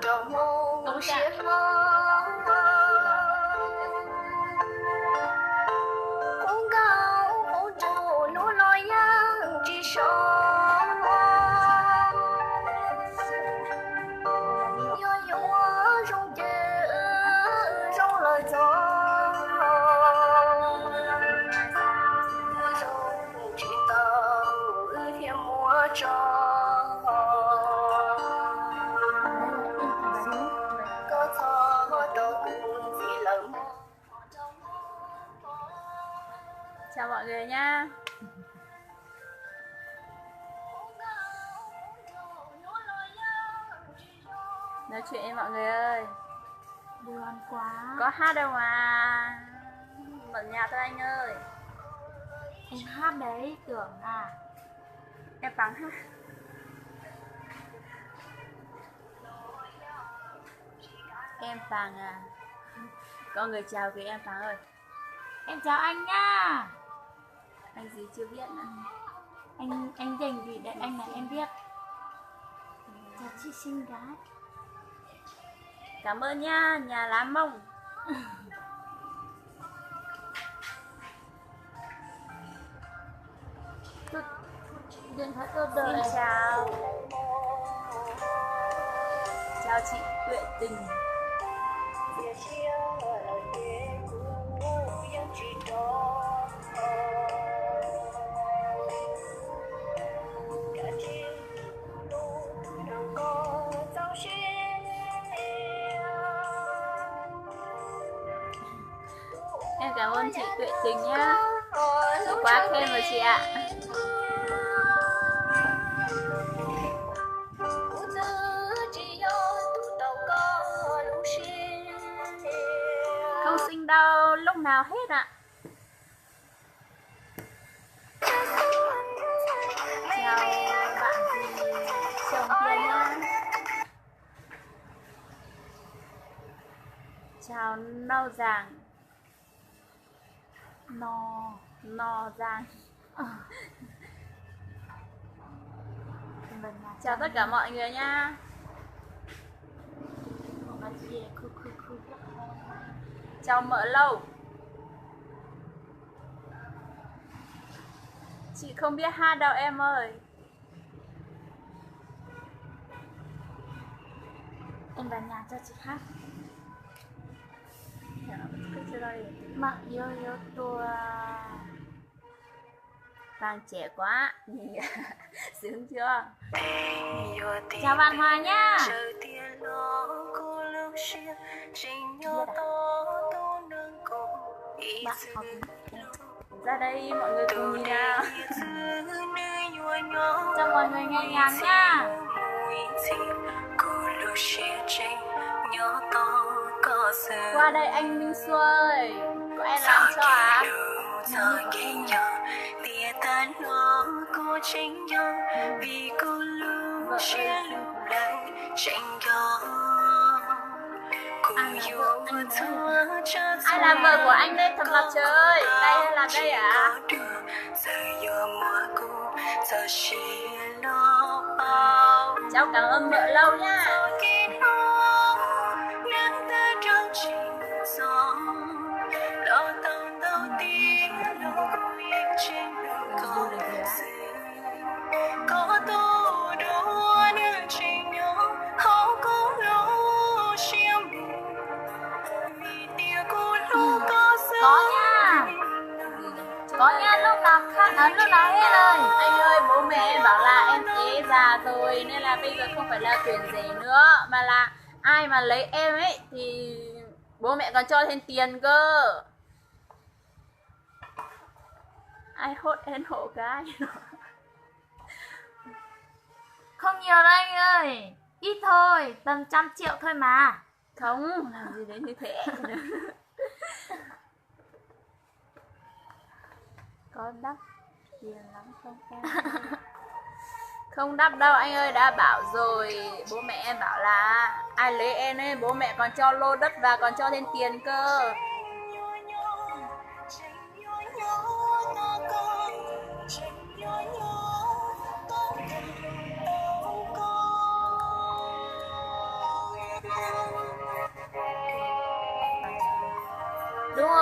Đúng chưa? Chào mọi người nha. Nói chuyện với mọi người ơi. Buồn quá. Có hát đâu mà. Mở nhạc thôi anh ơi. Em hát đấy, tưởng à. Em vắng hát. Em Phàng à. Có người chào kìa em Phàng ơi. Em chào anh nha. Anh gì chưa biết nữa. Anh dành gì để anh này em biết. Chào chị xinh gái. Cảm ơn nha, nhà lá mông. Điện thoại tôi đợi. Xin chào. Chào chị Tuệ Tình. Em cảm ơn chị Tuệ Tình nhá. Quá khen rồi chị ạ. Không xinh đâu, lúc nào hết ạ. Chào bạn gì chồng kia nhá. Chào Nâu Giàng. No Giang. Chào tất cả mọi người nha. Chào Mỡ Lâu. Chị không biết hát đâu em ơi. Em vào nhà cho chị hát. Mặc Yo tua. Vàng trẻ quá. Sướng chưa? Chào bạn Hòa nha. Bạn học Ra đây mọi người cùng nhìn nào. cho mọi người nghe nhạc nha. Qua đây anh Minh Xuôi. Có em làm cho à? Ai là vợ của anh đây? Thật là trời ơi. Đây hay là đây à? Cháu cảm ơn Mỡ Lâu nha. Có nha, lúc nào khác lúc nào hết rồi. Anh ơi, bố mẹ em bảo là em ế già rồi nên là bây giờ không phải là tuyển rể nữa, mà là ai mà lấy em ấy thì bố mẹ còn cho thêm tiền cơ. Ai hốt em hộ cái. Không nhiều đâu anh ơi. Ít thôi, tầm 100 triệu thôi mà. Không, làm gì đến như thế. Có đắp tiền lắm không em? Không đắp đâu anh ơi, đã bảo rồi. Bố mẹ em bảo là ai lấy em ấy, bố mẹ còn cho lô đất và còn cho thêm tiền cơ.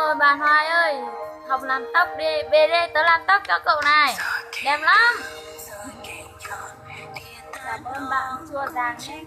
ơi bà Hoài ơi, học làm tóc đi, về đây tớ làm tóc cho cậu này, đẹp lắm. Cảm ơn bạn chua giàng nhé.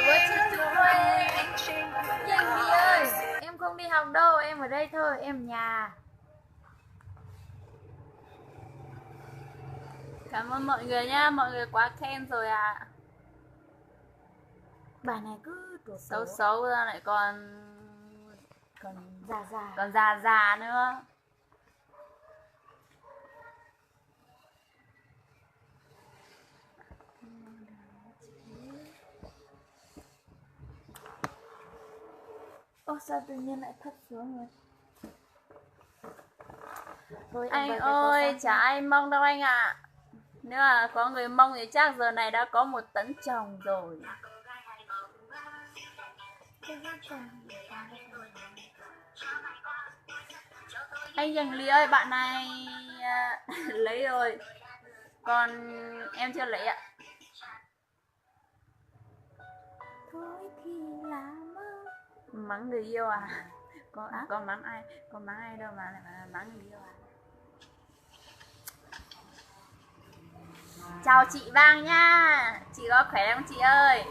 Với chị chú ơi, Danh Vy ơi, em không đi học đâu, em ở đây thôi, em ở nhà. Cảm ơn mọi người nha, mọi người quá khen rồi ạ. Bà này cứ đổ Xấu xấu ra lại còn già già nữa. Ô sao tự nhiên lại thấp xuống rồi. Thôi, Anh ơi, chả ai Mông đâu anh ạ. Nếu mà có người Mông thì chắc giờ này đã có 1 tấn chồng rồi. Anh Dành Ly ơi, bạn này lấy rồi, còn em chưa lấy ạ. Thôi thì là mơ. Mắng người yêu à? Có mắng ai? Có mắng ai đâu mà lại mắng người yêu à? Chào chị Vang nha. Chị có khỏe không chị ơi?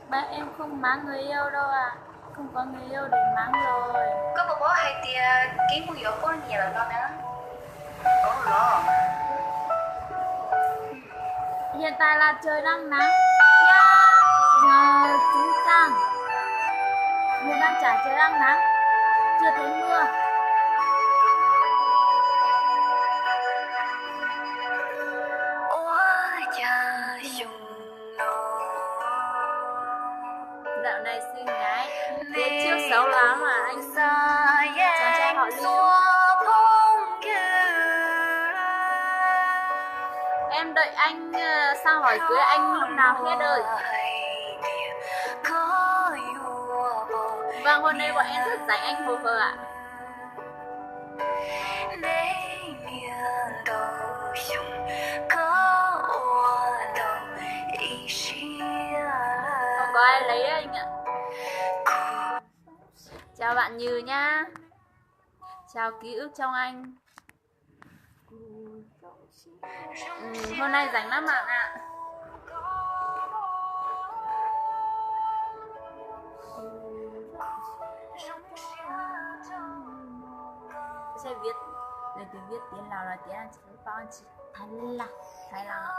Ba em không mắng người yêu đâu ạ. Không có người yêu để mắng rồi. Có bố bố hay tia kiếm mua dỗ có nhiều lần đâu nữa. Có lo. Hiện tại là trời đang nắng nha. Nhờ chú Trang. Mùa đang trả trời đang nắng. Chưa thấy mưa. Dạo này xinh gái, phía trước xấu lắm mà anh chàng trai họ Lưu. Em đợi anh sang hỏi cưới anh lúc nào hết ơi. Vâng, hôm nay bọn em rất rảnh anh phù hợp ạ. Không có ai lấy anh ạ. Chào bạn Như nhá. Chào ký ức trong anh. Hôm nay rảnh lắm bạn ạ. Sẽ viết để từ viết tiếng Lào là tiếng Anh chỉ bao anh chị Thái Lan ạ.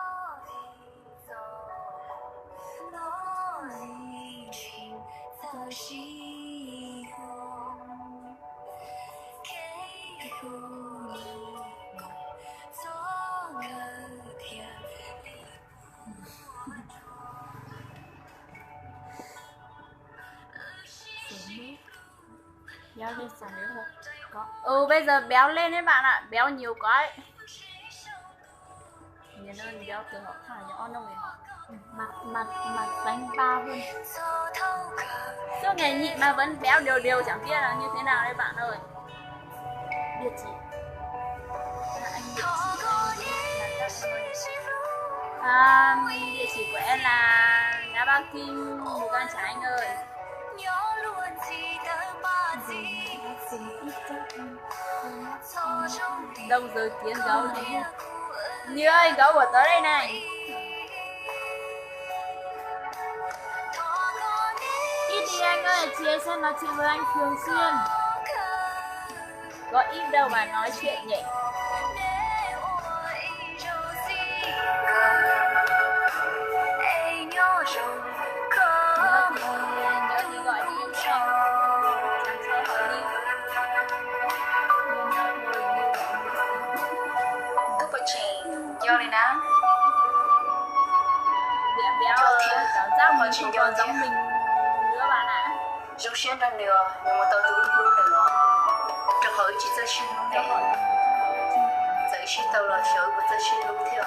Béo lên sàn nữa không? Có. Bây giờ béo lên đấy bạn ạ, béo nhiều quá ấy. Nhìn ơn béo từ họ thả cho on đâu người họ. Mặt bánh bao hơn. Suốt ngày nhịn mà vẫn béo đều chẳng biết là như thế nào đấy bạn ơi. Biệt gì? Anh địa chỉ của em là Ngã Ba Kim, Mù Cang Trải anh ơi. Đông rồi kiến gấu này. Như ơi, gấu của tớ đây này. Ít đi anh ơi, chị ấy sẽ nói chuyện với anh thường xuyên. Có ít đâu mà nói chuyện nhỉ. Nhớ thì gọi đi nhé. Chàng trai họ Lưu. Cúp với chị vô này nè. Béo cảm giác mình không còn giống mình nữa bạn ạ. Giống xuyên ra nữa, nhưng mà tao tự luôn nữa. 正好一起在新路内，在一起到了小一个在新路跳。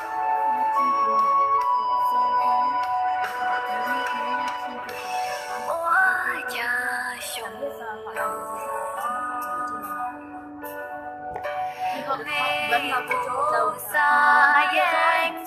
我家兄弟，你好xa yên